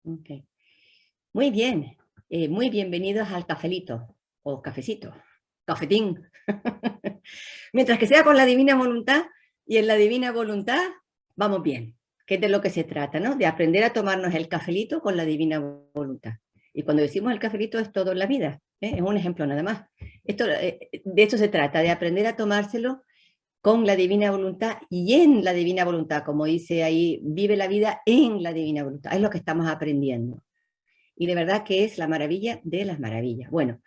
Ok. Muy bien. Muy bienvenidos al cafelito o cafecito, cafetín. Mientras que sea con la divina voluntad y en la divina voluntad, vamos bien. Que es de lo que se trata, ¿no? De aprender a tomarnos el cafelito con la divina voluntad. Y cuando decimos el cafelito es todo en la vida, ¿eh? Es un ejemplo nada más. De esto se trata, de aprender a tomárselo con la divina voluntad y en la divina voluntad, como dice ahí, vive la vida en la divina voluntad. Es lo que estamos aprendiendo. Y de verdad que es la maravilla de las maravillas. Bueno,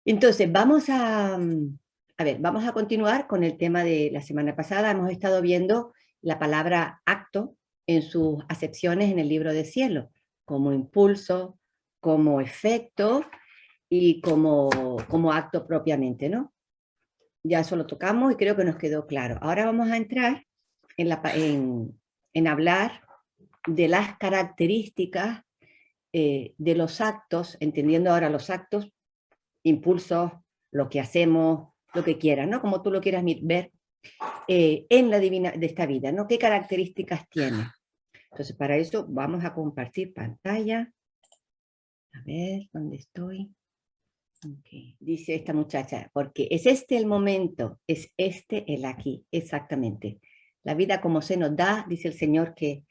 entonces vamos a continuar con el tema de la semana pasada. Hemos estado viendo la palabra acto en sus acepciones en el libro de cielo, como impulso, como efecto y como acto propiamente, ¿no? Ya eso lo tocamos y creo que nos quedó claro. Ahora vamos a entrar en hablar de las características de los actos, entendiendo ahora los actos, impulsos, lo que hacemos, lo que quieras, ¿no? Como tú lo quieras ver en la divina de esta vida, ¿no? ¿Qué características tiene? Entonces, para eso vamos a compartir pantalla. A ver, ¿dónde estoy? Okay. Dice esta muchacha, porque es este el momento, es este el aquí, exactamente. La vida como se nos da, dice el Señor, que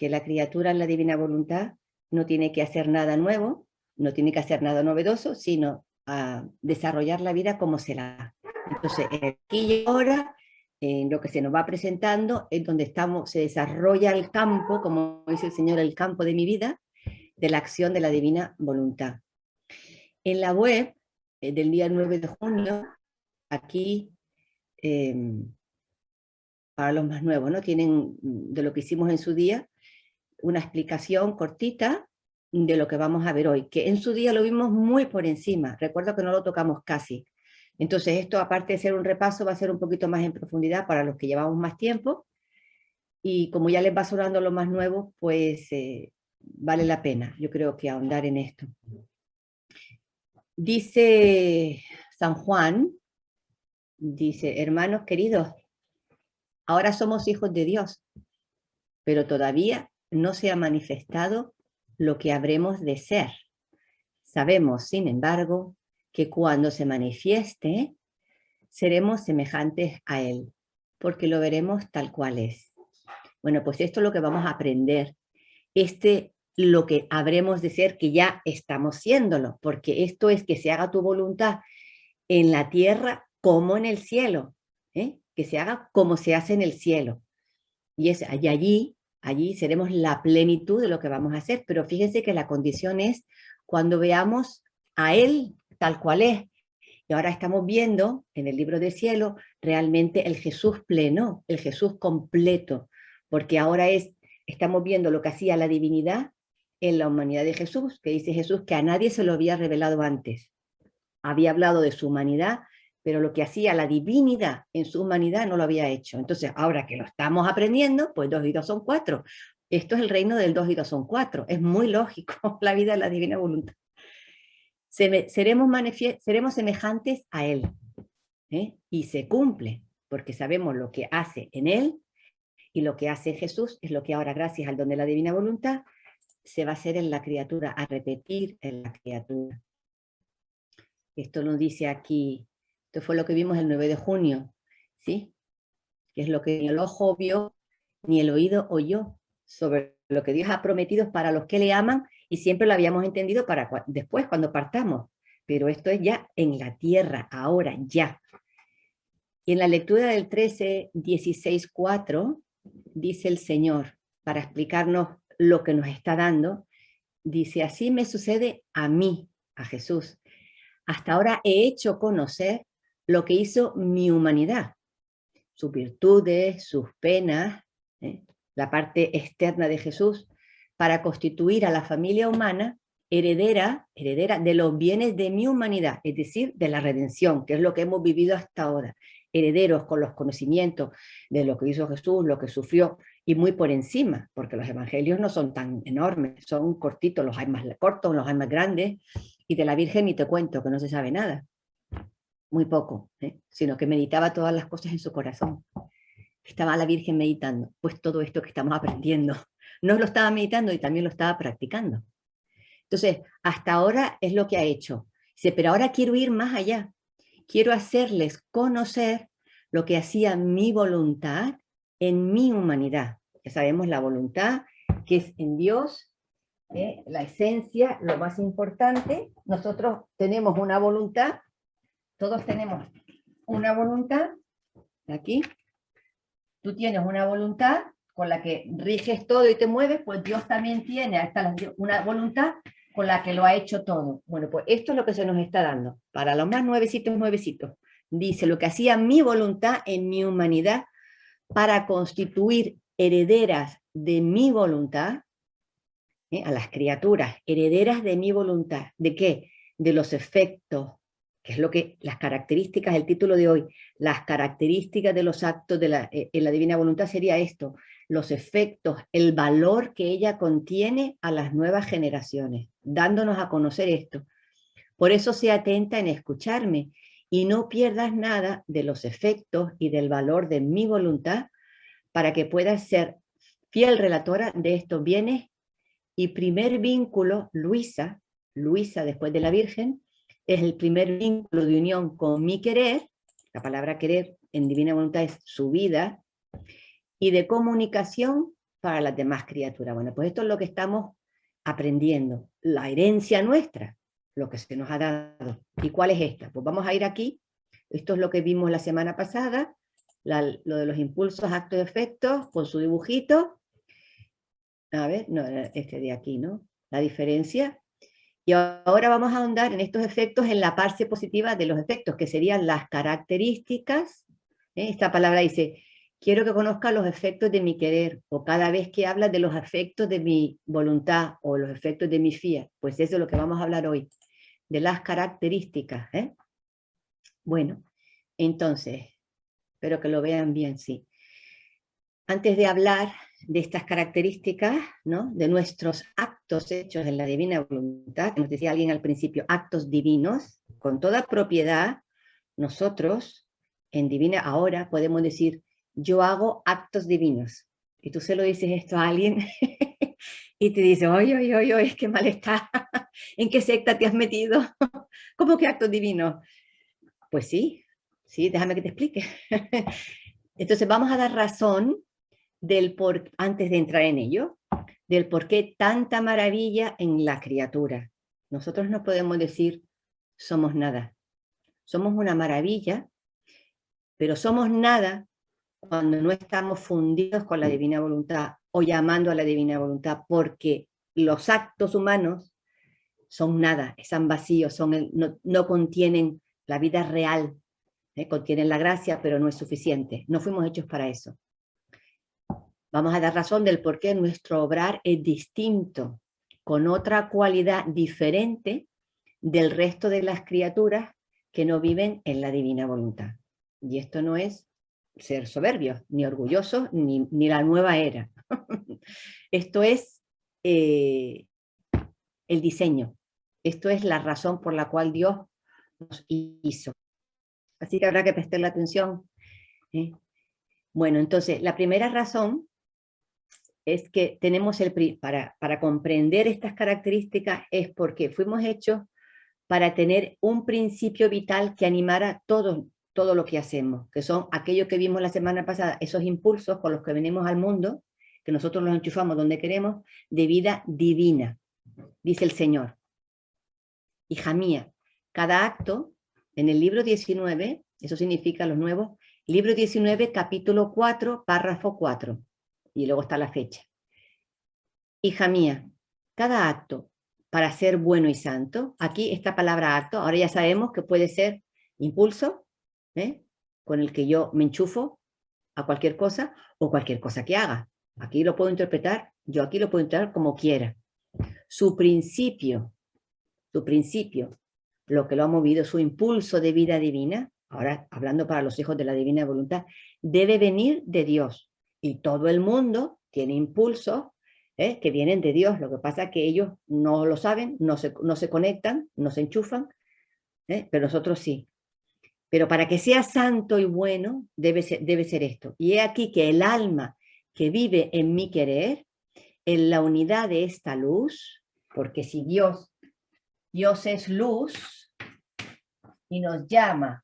la criatura en la divina voluntad no tiene que hacer nada nuevo, no tiene que hacer nada novedoso, sino desarrollar la vida como se la da. Entonces, aquí y ahora, en lo que se nos va presentando, es donde estamos, se desarrolla el campo, como dice el Señor, el campo de mi vida, de la acción de la divina voluntad. En la web del día 9 de junio, aquí, para los más nuevos, ¿no? Tienen de lo que hicimos en su día, una explicación cortita de lo que vamos a ver hoy, que en su día lo vimos muy por encima, recuerdo que no lo tocamos casi. Entonces esto, aparte de ser un repaso, va a ser un poquito más en profundidad para los que llevamos más tiempo, y como ya les va sonando lo más nuevo, pues vale la pena, yo creo que ahondar en esto. Dice San Juan, dice, hermanos queridos, ahora somos hijos de Dios, pero todavía no se ha manifestado lo que habremos de ser. Sabemos, sin embargo, que cuando se manifieste, seremos semejantes a Él, porque lo veremos tal cual es. Bueno, pues esto es lo que vamos a aprender. Lo que habremos de ser, que ya estamos siéndolo, porque esto es que se haga tu voluntad en la tierra como en el cielo, ¿eh? Que se haga como se hace en el cielo. Y allí seremos la plenitud de lo que vamos a hacer, pero fíjense que la condición es cuando veamos a Él tal cual es. Y ahora estamos viendo en el libro del cielo realmente el Jesús pleno, el Jesús completo, porque ahora estamos viendo lo que hacía la divinidad en la humanidad de Jesús, que dice Jesús que a nadie se lo había revelado antes. Había hablado de su humanidad, pero lo que hacía la divinidad en su humanidad no lo había hecho. Entonces, ahora que lo estamos aprendiendo, pues 2 y 2 son 4. Esto es el reino del 2 y 2 son 4. Es muy lógico la vida de la divina voluntad. Seremos semejantes a Él, ¿eh? Y se cumple, porque sabemos lo que hace en Él y lo que hace Jesús es lo que ahora, gracias al don de la divina voluntad, se va a hacer en la criatura, a repetir en la criatura. Esto nos dice aquí, esto fue lo que vimos el 9 de junio, ¿sí? Que es lo que ni el ojo vio, ni el oído oyó, sobre lo que Dios ha prometido para los que le aman, y siempre lo habíamos entendido para después, cuando partamos. Pero esto es ya en la tierra, ahora, ya. Y en la lectura del 13, 16, 4, dice el Señor, para explicarnos lo que nos está dando, dice, así me sucede a mí, a Jesús. Hasta ahora he hecho conocer lo que hizo mi humanidad, sus virtudes, sus penas, la parte externa de Jesús, para constituir a la familia humana heredera de los bienes de mi humanidad, es decir, de la redención, que es lo que hemos vivido hasta ahora, herederos con los conocimientos de lo que hizo Jesús, lo que sufrió, y muy por encima, porque los evangelios no son tan enormes, son cortitos, los hay más cortos, los hay más grandes, y de la Virgen ni te cuento, que no se sabe nada, muy poco, sino que meditaba todas las cosas en su corazón. Estaba la Virgen meditando, pues todo esto que estamos aprendiendo, no lo estaba meditando y también lo estaba practicando. Entonces, hasta ahora es lo que ha hecho. Dice, pero ahora quiero ir más allá. Quiero hacerles conocer lo que hacía mi voluntad en mi humanidad. Ya sabemos la voluntad que es en Dios, la esencia, lo más importante. Nosotros tenemos una voluntad, todos tenemos una voluntad, aquí, tú tienes una voluntad con la que riges todo y te mueves, pues Dios también tiene una voluntad con la que lo ha hecho todo. Bueno, pues esto es lo que se nos está dando. Para los más nuevecitos. Dice, lo que hacía mi voluntad en mi humanidad para constituir herederas de mi voluntad, a las criaturas, herederas de mi voluntad. ¿De qué? De los efectos, que es lo que, las características, el título de hoy, las características de los actos en la divina voluntad sería esto, los efectos, el valor que ella contiene a las nuevas generaciones, dándonos a conocer esto. Por eso sea atenta en escucharme y no pierdas nada de los efectos y del valor de mi voluntad para que puedas ser fiel relatora de estos bienes y primer vínculo, Luisa después de la Virgen, es el primer vínculo de unión con mi querer, la palabra querer en divina voluntad es su vida, y de comunicación para las demás criaturas. Bueno, pues esto es lo que estamos aprendiendo, la herencia nuestra, lo que se nos ha dado. ¿Y cuál es esta? Pues vamos a ir aquí, esto es lo que vimos la semana pasada, lo de los impulsos, actos, efectos, con su dibujito. A ver, no, este de aquí, ¿no? La diferencia. Y ahora vamos a ahondar en estos efectos en la parte positiva de los efectos, que serían las características. Esta palabra dice, quiero que conozcas los efectos de mi querer, o cada vez que hablas de los efectos de mi voluntad, o los efectos de mi fiat, pues eso es lo que vamos a hablar hoy, de las características. Bueno, entonces, espero que lo vean bien, sí. Antes de hablar de estas características, ¿no? De nuestros actos hechos en la divina voluntad, nos decía alguien al principio, actos divinos, con toda propiedad, nosotros en divina ahora podemos decir, yo hago actos divinos. Y tú se lo dices esto a alguien y te dice, oye, qué mal está, ¿en qué secta te has metido? ¿Cómo que actos divinos? Pues sí, déjame que te explique. Entonces vamos a dar razón antes de entrar en ello, del por qué tanta maravilla en la criatura. Nosotros no podemos decir somos nada. Somos una maravilla, pero somos nada cuando no estamos fundidos con la divina voluntad o llamando a la divina voluntad, porque los actos humanos son nada, están vacíos, no contienen la vida real, contienen la gracia, pero no es suficiente. No fuimos hechos para eso. Vamos a dar razón del por qué nuestro obrar es distinto, con otra cualidad diferente del resto de las criaturas que no viven en la divina voluntad. Y esto no es ser soberbios, ni orgullosos, ni la nueva era. Esto es el diseño. Esto es la razón por la cual Dios nos hizo. Así que habrá que prestarle atención. Bueno, entonces, la primera razón es que tenemos para comprender estas características es porque fuimos hechos para tener un principio vital que animara todo lo que hacemos, que son aquello que vimos la semana pasada, esos impulsos con los que venimos al mundo, que nosotros los enchufamos donde queremos, de vida divina, dice el Señor. Hija mía, cada acto, en el libro 19, eso significa los nuevos, libro 19, capítulo 4, párrafo 4, y luego está la fecha. Hija mía, cada acto para ser bueno y santo, aquí esta palabra acto, ahora ya sabemos que puede ser impulso, con el que yo me enchufo a cualquier cosa, o cualquier cosa que haga. Aquí lo puedo interpretar, yo aquí lo puedo interpretar como quiera. Su principio, lo que lo ha movido, su impulso de vida divina, ahora hablando para los hijos de la divina voluntad, debe venir de Dios. Y todo el mundo tiene impulsos que vienen de Dios. Lo que pasa es que ellos no lo saben, no se conectan, no se enchufan, pero nosotros sí. Pero para que sea santo y bueno, debe ser esto. Y he aquí que el alma que vive en mi querer en la unidad de esta luz, porque si Dios es luz y nos llama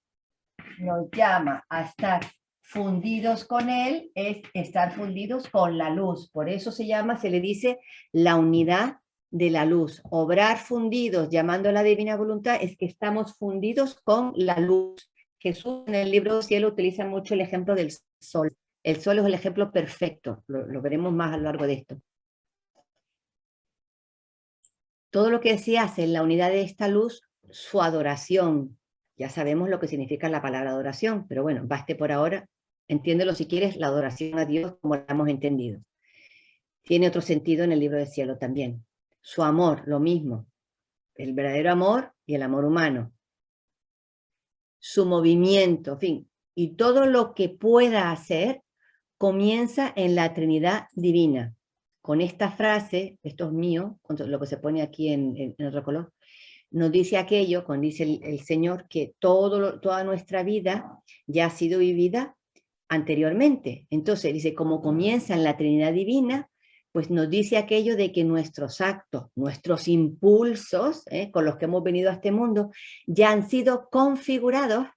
a estar fundidos con Él, es estar fundidos con la luz. Por eso se le dice la unidad de la luz. Obrar fundidos, llamando a la divina voluntad, es que estamos fundidos con la luz. Jesús en el libro Cielo utiliza mucho el ejemplo del sol. El sol es el ejemplo perfecto, lo veremos más a lo largo de esto. Todo lo que se hace en la unidad de esta luz, su adoración. Ya sabemos lo que significa la palabra adoración, pero bueno, baste por ahora. Entiéndelo si quieres, la adoración a Dios como la hemos entendido. Tiene otro sentido en el libro del cielo también. Su amor, lo mismo. El verdadero amor y el amor humano. Su movimiento, en fin. Y todo lo que pueda hacer comienza en la Trinidad Divina. Con esta frase, esto es mío, lo que se pone aquí en otro color, nos dice aquello, cuando dice el Señor, que toda nuestra vida ya ha sido vivida anteriormente. Entonces dice, como comienza en la Trinidad Divina, pues nos dice aquello de que nuestros actos, nuestros impulsos, con los que hemos venido a este mundo, ya han sido configurados,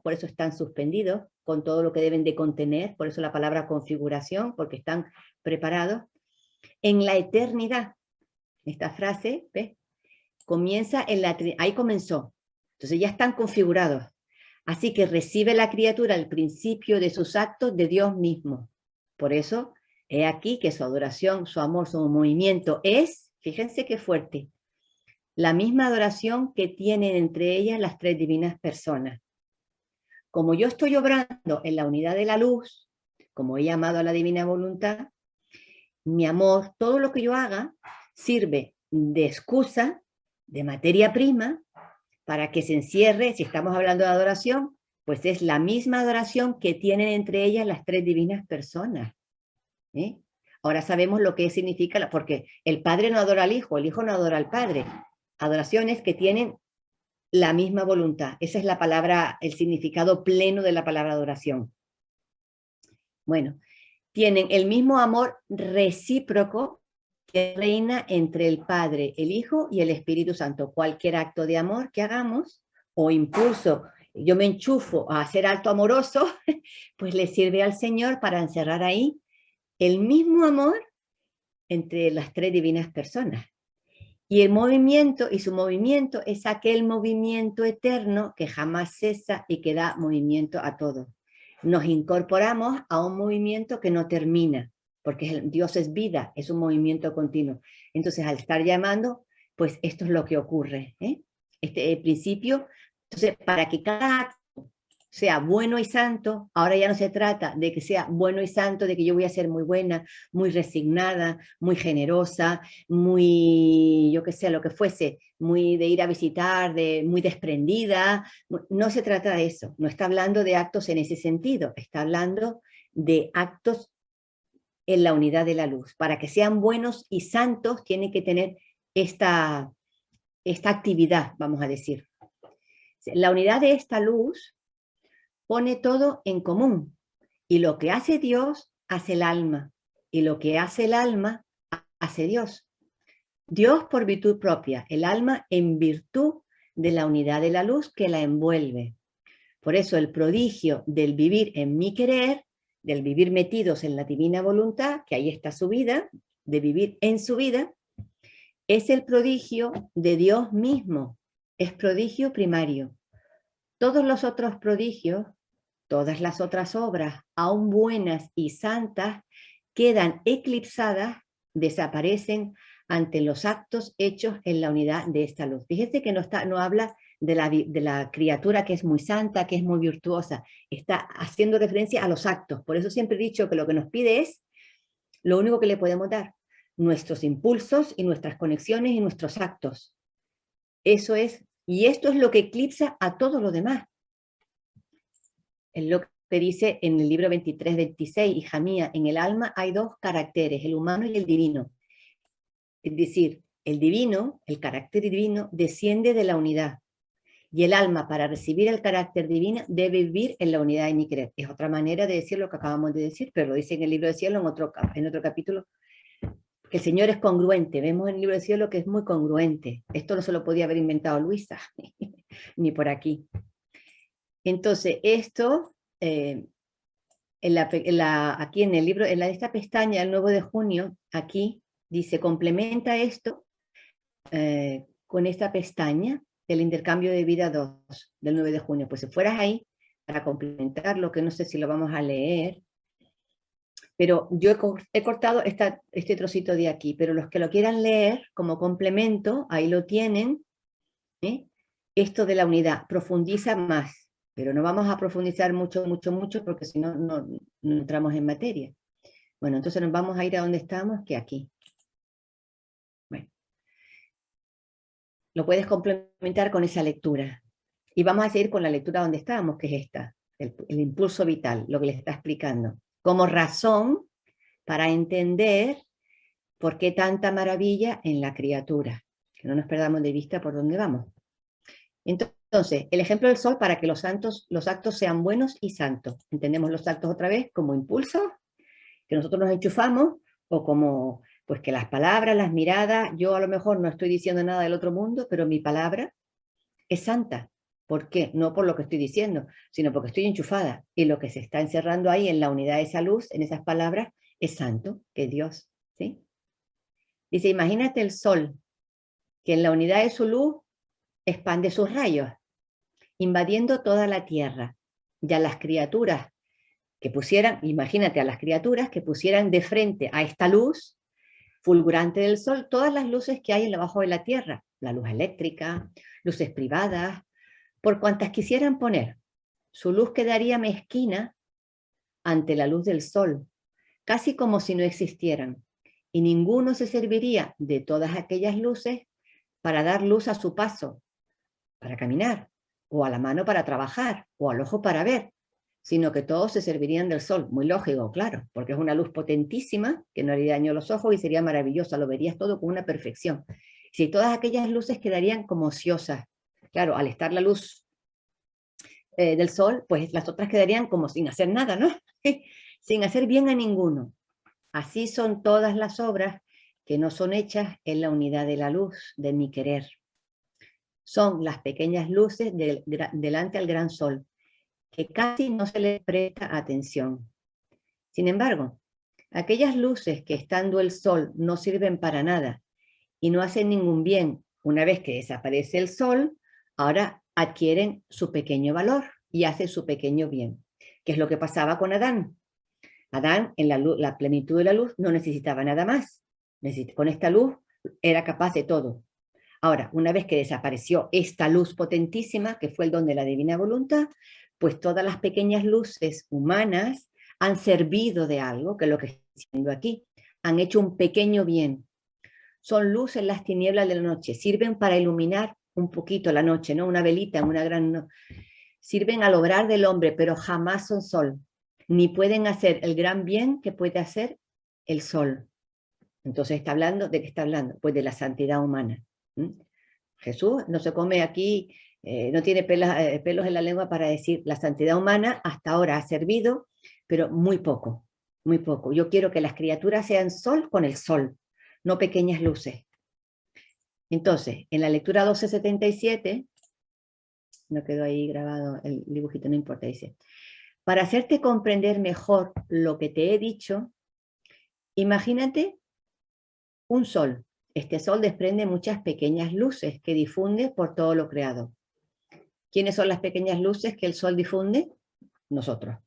por eso están suspendidos, con todo lo que deben de contener, por eso la palabra configuración, porque están preparados, en la eternidad. Esta frase, ¿ves? Comienza en la Trinidad, ahí comenzó, entonces ya están configurados. Así que recibe la criatura el principio de sus actos de Dios mismo. Por eso, he aquí que su adoración, su amor, su movimiento es, fíjense qué fuerte, la misma adoración que tienen entre ellas las tres divinas personas. Como yo estoy obrando en la unidad de la luz, como he llamado a la divina voluntad, mi amor, todo lo que yo haga, sirve de excusa, de materia prima, para que se encierre, si estamos hablando de adoración, pues es la misma adoración que tienen entre ellas las tres divinas personas. Ahora sabemos lo que significa, porque el Padre no adora al Hijo, el Hijo no adora al Padre. Adoraciones que tienen la misma voluntad. Esa es la palabra, el significado pleno de la palabra adoración. Bueno, tienen el mismo amor recíproco que reina entre el Padre, el Hijo y el Espíritu Santo. Cualquier acto de amor que hagamos o impulso, yo me enchufo a hacer acto amoroso, pues le sirve al Señor para encerrar ahí el mismo amor entre las tres divinas personas. Y el movimiento, y su movimiento es aquel movimiento eterno que jamás cesa y que da movimiento a todo. Nos incorporamos a un movimiento que no termina, porque Dios es vida, es un movimiento continuo. Entonces, al estar llamando, pues esto es lo que ocurre. Este principio, entonces, para que cada acto sea bueno y santo, ahora ya no se trata de que sea bueno y santo, de que yo voy a ser muy buena, muy resignada, muy generosa, muy, yo qué sé, lo que fuese, muy de ir a visitar, muy desprendida. No se trata de eso, no está hablando de actos en ese sentido, está hablando de actos en la unidad de la luz. Para que sean buenos y santos, tienen que tener esta actividad, vamos a decir. La unidad de esta luz pone todo en común, y lo que hace Dios, hace el alma, y lo que hace el alma, hace Dios. Dios por virtud propia, el alma en virtud de la unidad de la luz que la envuelve. Por eso el prodigio del vivir en mi querer, del vivir metidos en la divina voluntad, que ahí está su vida, de vivir en su vida, es el prodigio de Dios mismo, es prodigio primario. Todos los otros prodigios, todas las otras obras, aún buenas y santas, quedan eclipsadas, desaparecen ante los actos hechos en la unidad de esta luz. Fíjese que no habla de la criatura que es muy santa, que es muy virtuosa, está haciendo referencia a los actos. Por eso siempre he dicho que lo que nos pide es lo único que le podemos dar, nuestros impulsos y nuestras conexiones y nuestros actos. Eso es, y esto es lo que eclipsa a todo lo demás. Es lo que dice en el libro 23-26, hija mía, en el alma hay dos caracteres, el humano y el divino. Es decir, el divino, el carácter divino, desciende de la unidad. Y el alma, para recibir el carácter divino, debe vivir en la unidad de mi querer. Es otra manera de decir lo que acabamos de decir, pero lo dice en el libro de cielo, en otro capítulo, que el Señor es congruente. Vemos en el libro de cielo que es muy congruente. Esto no se lo podía haber inventado Luisa, ni por aquí. Entonces, esto, aquí en el libro, en esta pestaña, el 9 de junio, aquí dice, complementa esto con esta pestaña, el intercambio de vida 2 del 9 de junio. Pues si fueras ahí, para complementarlo, que no sé si lo vamos a leer, pero yo he cortado este trocito de aquí, pero los que lo quieran leer como complemento, ahí lo tienen, ¿eh? Esto de la unidad, profundiza más, pero no vamos a profundizar mucho, porque si no, no entramos en materia. Bueno, entonces nos vamos a ir a donde estamos, que aquí. Bueno, lo puedes complementar con esa lectura. Y vamos a seguir con la lectura donde estábamos, que es esta, el impulso vital, lo que les está explicando. Como razón para entender por qué tanta maravilla en la criatura. Que no nos perdamos de vista por dónde vamos. Entonces, el ejemplo del sol para que los actos sean buenos y santos. Entendemos los actos otra vez como impulsos, que nosotros nos enchufamos, o como pues que las palabras, las miradas, yo a lo mejor no estoy diciendo nada del otro mundo, pero mi palabra es santa. ¿Por qué? No por lo que estoy diciendo, sino porque estoy enchufada. Y lo que se está encerrando ahí en la unidad de esa luz, en esas palabras, es santo, que es Dios. ¿Sí? Dice, imagínate el sol, que en la unidad de su luz expande sus rayos, invadiendo toda la tierra. Y a las criaturas que pusieran, imagínate a las criaturas que pusieran de frente a esta luz fulgurante del sol, todas las luces que hay debajo de la tierra, la luz eléctrica, luces privadas, por cuantas quisieran poner, su luz quedaría mezquina ante la luz del sol, casi como si no existieran, y ninguno se serviría de todas aquellas luces para dar luz a su paso, para caminar, o a la mano para trabajar, o al ojo para ver, sino que todos se servirían del sol. Muy lógico, claro, porque es una luz potentísima que no haría daño a los ojos y sería maravillosa, lo verías todo con una perfección. Si todas aquellas luces quedarían como ociosas, claro, al estar la luz del sol, pues las otras quedarían como sin hacer nada, ¿no? Sin hacer bien a ninguno. Así son todas las obras que no son hechas en la unidad de la luz, de mi querer. Son las pequeñas luces delante al gran sol, que casi no se les presta atención. Sin embargo, aquellas luces que estando el sol no sirven para nada y no hacen ningún bien, una vez que desaparece el sol, ahora adquieren su pequeño valor y hacen su pequeño bien, que es lo que pasaba con Adán. Adán, en la plenitud de la luz, no necesitaba nada más. Con esta luz era capaz de todo. Ahora, una vez que desapareció esta luz potentísima, que fue el don de la divina voluntad, pues todas las pequeñas luces humanas han servido de algo, que es lo que estoy diciendo aquí, han hecho un pequeño bien. Son luz en las tinieblas de la noche, sirven para iluminar un poquito la noche, ¿no? Una velita, una gran... Sirven al obrar del hombre, pero jamás son sol, ni pueden hacer el gran bien que puede hacer el sol. Entonces está hablando, ¿de qué está hablando? Pues de la santidad humana. Jesús no se come aquí, no tiene pelos en la lengua para decir la santidad humana hasta ahora ha servido, pero muy poco, muy poco. Yo quiero que las criaturas sean sol con el sol, no pequeñas luces. Entonces, en la lectura 1277, no quedó ahí grabado el dibujito, no importa, dice, para hacerte comprender mejor lo que te he dicho, imagínate un sol. Este sol desprende muchas pequeñas luces que difunde por todo lo creado. ¿Quiénes son las pequeñas luces que el sol difunde? Nosotros.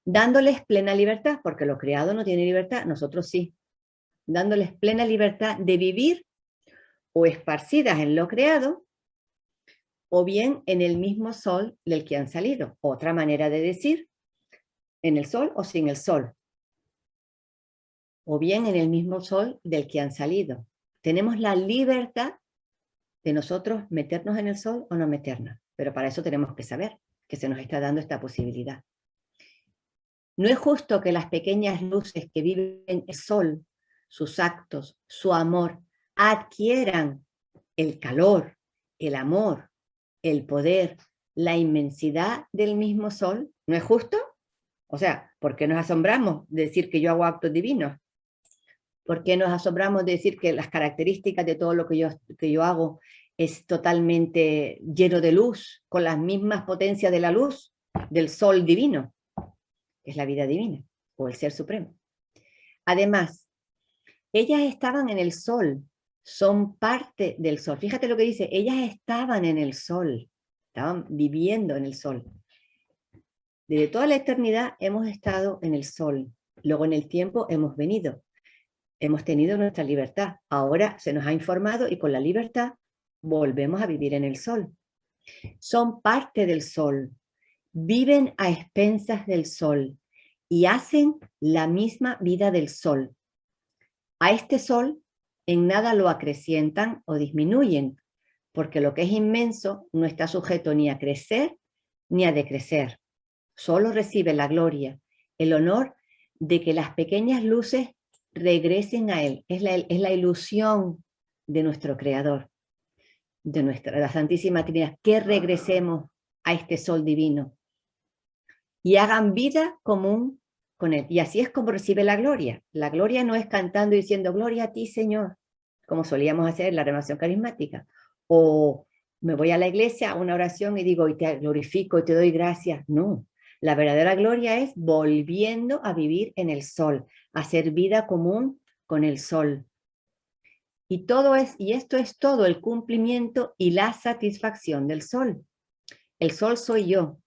Dándoles plena libertad, porque lo creado no tiene libertad, nosotros sí. Dándoles plena libertad de vivir o esparcidas en lo creado, o bien en el mismo sol del que han salido. Otra manera de decir, en el sol o sin el sol. O bien en el mismo sol del que han salido. Tenemos la libertad de nosotros meternos en el sol o no meternos, pero para eso tenemos que saber que se nos está dando esta posibilidad. No es justo que las pequeñas luces que viven el sol, sus actos, su amor, adquieran el calor, el amor el poder, la inmensidad del mismo sol, ¿no es justo? O sea, ¿por qué nos asombramos de decir que yo hago actos divinos? ¿Por qué nos asombramos de decir que las características de todo lo que yo hago es totalmente lleno de luz, con las mismas potencias de la luz, del sol divino, que es la vida divina, o el ser supremo? Además, ellas estaban en el sol, son parte del sol. Fíjate lo que dice, ellas estaban en el sol, estaban viviendo en el sol. Desde toda la eternidad hemos estado en el sol, luego en el tiempo hemos venido, hemos tenido nuestra libertad, ahora se nos ha informado y con la libertad volvemos a vivir en el sol. Son parte del sol, viven a expensas del sol y hacen la misma vida del sol. A este sol en nada lo acrecientan o disminuyen, porque lo que es inmenso no está sujeto ni a crecer ni a decrecer. Solo recibe la gloria, el honor de que las pequeñas luces regresen a él. Es la ilusión de nuestro Creador, de la Santísima Trinidad, que regresemos a este sol divino y hagan vida común con él. Y así es como recibe la gloria. La gloria no es cantando y diciendo gloria a ti, Señor, como solíamos hacer en la renovación carismática. O me voy a la iglesia a una oración y digo, y te glorifico y te doy gracias. No, la verdadera gloria es volviendo a vivir en el sol, a hacer vida común con el sol. Y esto es todo el cumplimiento y la satisfacción del sol. El sol soy yo.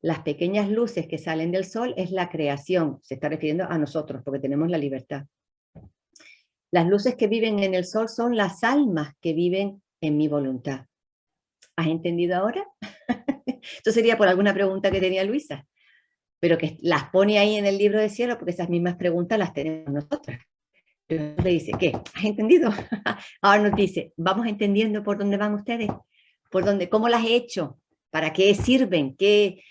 Las pequeñas luces que salen del sol es la creación, se está refiriendo a nosotros porque tenemos la libertad. Las luces que viven en el sol son las almas que viven en mi voluntad. ¿Has entendido ahora? Esto sería por alguna pregunta que tenía Luisa, pero que las pone ahí en el libro de cielo porque esas mismas preguntas las tenemos nosotras. Pero le dice, ¿qué? ¿Has entendido? Ahora nos dice, vamos entendiendo por dónde van ustedes, por dónde, cómo las he hecho, para qué sirven, qué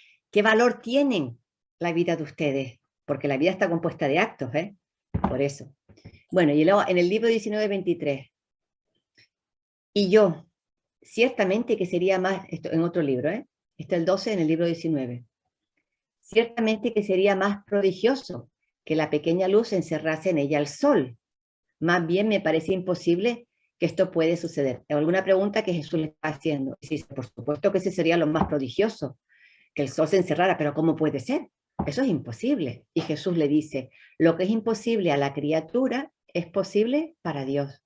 valor tienen la vida de ustedes, porque la vida está compuesta de actos, ¿eh? Por eso. Bueno, y luego en el libro 19:23, y yo, ciertamente que sería más, esto en otro libro, ¿eh? Está el 12 en el libro 19, ciertamente que sería más prodigioso que la pequeña luz encerrase en ella el sol. Más bien me parece imposible que esto puede suceder. ¿Alguna pregunta que Jesús le está haciendo? Sí, por supuesto que ese sería lo más prodigioso, que el sol se encerrara, pero ¿cómo puede ser? Eso es imposible. Y Jesús le dice, lo que es imposible a la criatura es posible para Dios.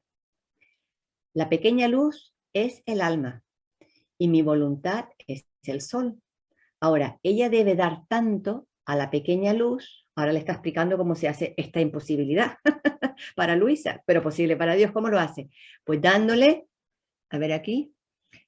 La pequeña luz es el alma y mi voluntad es el sol. Ahora, ella debe dar tanto a la pequeña luz, ahora le está explicando cómo se hace esta imposibilidad para Luisa, pero posible para Dios. ¿Cómo lo hace? Pues dándole, a ver aquí,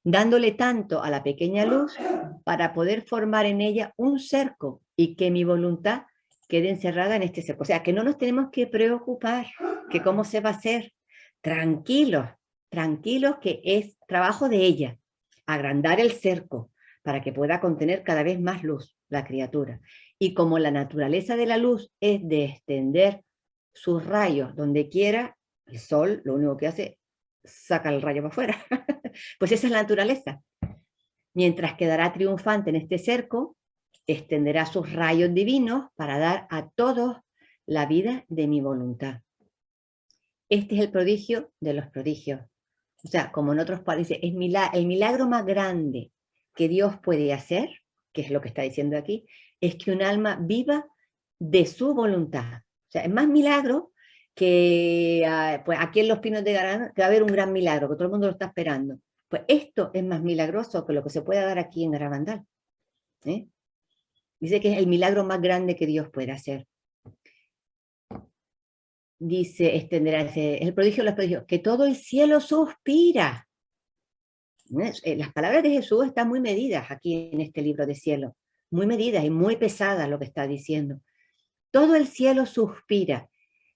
dándole tanto a la pequeña luz para poder formar en ella un cerco y que mi voluntad quede encerrada en este cerco. O sea, que no nos tenemos que preocupar que cómo se va a hacer. Tranquilos, tranquilos, que es trabajo de ella, agrandar el cerco para que pueda contener cada vez más luz la criatura. Y como la naturaleza de la luz es de extender sus rayos donde quiera, el sol lo único que hace saca el rayo para afuera. Pues esa es la naturaleza. Mientras quedará triunfante en este cerco, extenderá sus rayos divinos para dar a todos la vida de mi voluntad. Este es el prodigio de los prodigios. O sea, como en otros países, es el milagro más grande que Dios puede hacer, que es lo que está diciendo aquí, es que un alma viva de su voluntad. O sea, es más milagro que pues aquí en Los Pinos de Garán, que va a haber un gran milagro, que todo el mundo lo está esperando. Pues esto es más milagroso que lo que se puede dar aquí en Garabandal. ¿Eh? Dice que es el milagro más grande que Dios puede hacer. Dice, extenderá el prodigio de los prodigios, que todo el cielo suspira. Las palabras de Jesús están muy medidas aquí en este libro de cielo, muy medidas y muy pesadas lo que está diciendo. Todo el cielo suspira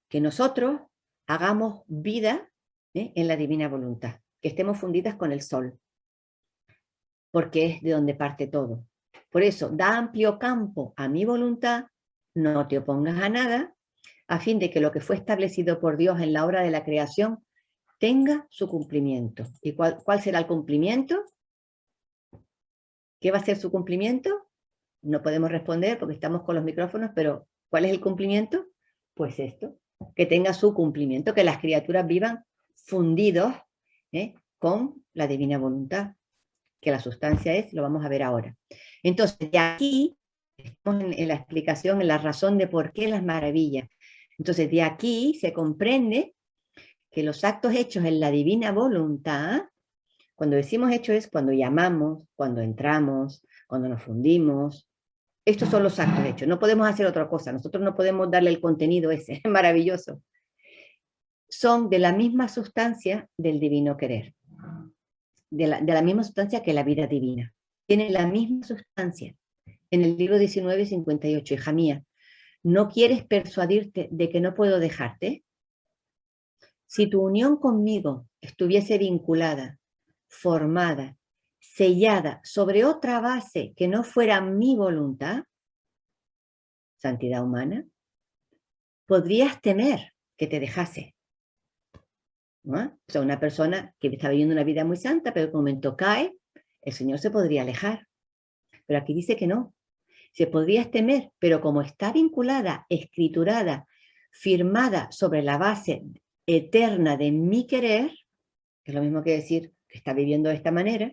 que nosotros hagamos vida en la divina voluntad, que estemos fundidas con el sol, porque es de donde parte todo. Por eso, da amplio campo a mi voluntad, no te opongas a nada, a fin de que lo que fue establecido por Dios en la obra de la creación tenga su cumplimiento. ¿Y cuál será el cumplimiento? ¿Qué va a ser su cumplimiento? No podemos responder porque estamos con los micrófonos, pero ¿cuál es el cumplimiento? Pues esto, que tenga su cumplimiento, que las criaturas vivan fundidos con la divina voluntad, que la sustancia es, lo vamos a ver ahora. Entonces, de aquí, estamos en la explicación, en la razón de por qué las maravillas. Entonces, de aquí se comprende que los actos hechos en la divina voluntad, cuando decimos hecho es cuando llamamos, cuando entramos, cuando nos fundimos. Estos son los actos hechos, no podemos hacer otra cosa, nosotros no podemos darle el contenido ese, maravilloso. Son de la misma sustancia del divino querer, de la misma sustancia que la vida divina. Tienen la misma sustancia. En el libro 19:58, hija mía, ¿no quieres persuadirte de que no puedo dejarte? Si tu unión conmigo estuviese vinculada, formada, sellada sobre otra base que no fuera mi voluntad, santidad humana, podrías temer que te dejase. ¿No? O sea, una persona que está viviendo una vida muy santa, pero en un momento cae, el Señor se podría alejar. Pero aquí dice que no. Se podrías temer, pero como está vinculada, escriturada, firmada sobre la base eterna de mi querer, que es lo mismo que decir que está viviendo de esta manera,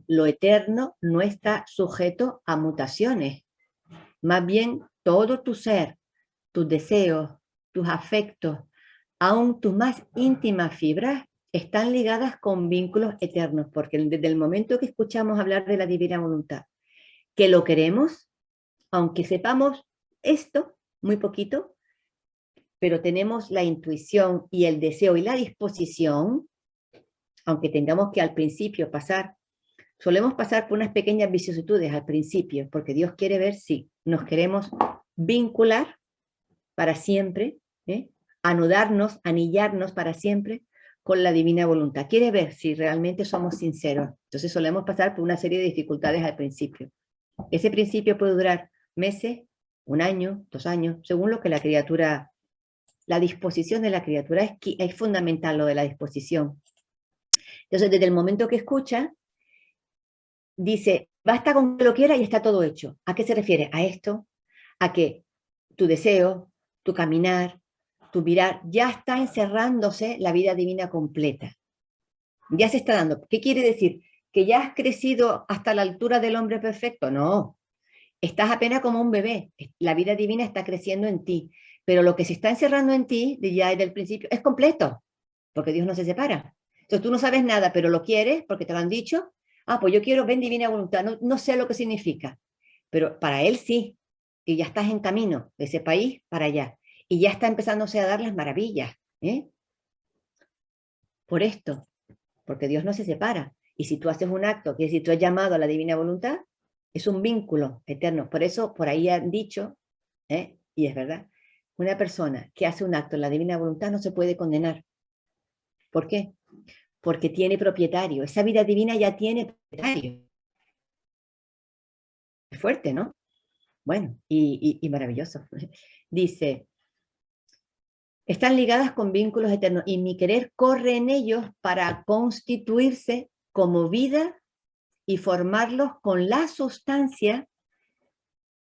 lo eterno no está sujeto a mutaciones. Más bien, todo tu ser, tus deseos, tus afectos, aún tus más íntimas fibras, están ligadas con vínculos eternos, porque desde el momento que escuchamos hablar de la divina voluntad, que lo queremos, aunque sepamos esto, muy poquito, pero tenemos la intuición y el deseo y la disposición, aunque tengamos que al principio solemos pasar por unas pequeñas vicisitudes al principio, porque Dios quiere ver si nos queremos vincular para siempre, anudarnos, anillarnos para siempre con la divina voluntad. Quiere ver si realmente somos sinceros. Entonces solemos pasar por una serie de dificultades al principio. Ese principio puede durar meses, 1 año, 2 años, según lo que la criatura, la disposición de la criatura es fundamental, lo de la disposición. Entonces, desde el momento que escucha, dice, basta con que lo quiera y está todo hecho. ¿A qué se refiere? A esto, a que tu deseo, tu caminar, tu mirar, ya está encerrándose la vida divina completa. Ya se está dando. ¿Qué quiere decir? ¿Que ya has crecido hasta la altura del hombre perfecto? No. Estás apenas como un bebé. La vida divina está creciendo en ti. Pero lo que se está encerrando en ti, ya desde el principio, es completo. Porque Dios no se separa. Entonces tú no sabes nada, pero lo quieres porque te lo han dicho. Ah, pues yo quiero, ven divina voluntad. No sé lo que significa. Pero para Él sí. Y ya estás en camino de ese país para allá. Y ya está empezándose a dar las maravillas. Por esto. Porque Dios no se separa. Y si tú haces un acto, que si tú has llamado a la divina voluntad, es un vínculo eterno. Por eso, por ahí han dicho, y es verdad, una persona que hace un acto en la divina voluntad no se puede condenar. ¿Por qué? Porque tiene propietario. Esa vida divina ya tiene propietario. Es fuerte, ¿no? Bueno, y maravilloso. Dice, están ligadas con vínculos eternos y mi querer corre en ellos para constituirse como vida y formarlos con la sustancia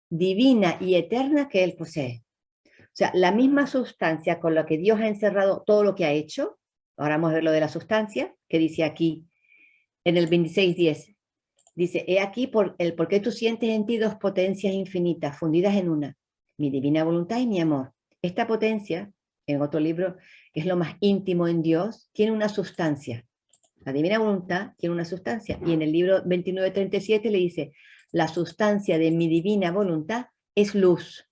divina y eterna que Él posee. O sea, la misma sustancia con la que Dios ha encerrado todo lo que ha hecho. Ahora vamos a ver lo de la sustancia, que dice aquí en el 26:10. Dice, he aquí por qué tú sientes en ti 2 potencias infinitas fundidas en una, mi divina voluntad y mi amor. Esta potencia, en otro libro, que es lo más íntimo en Dios, tiene una sustancia. La divina voluntad tiene una sustancia. Y en el libro 29:37 le dice, la sustancia de mi divina voluntad es luz.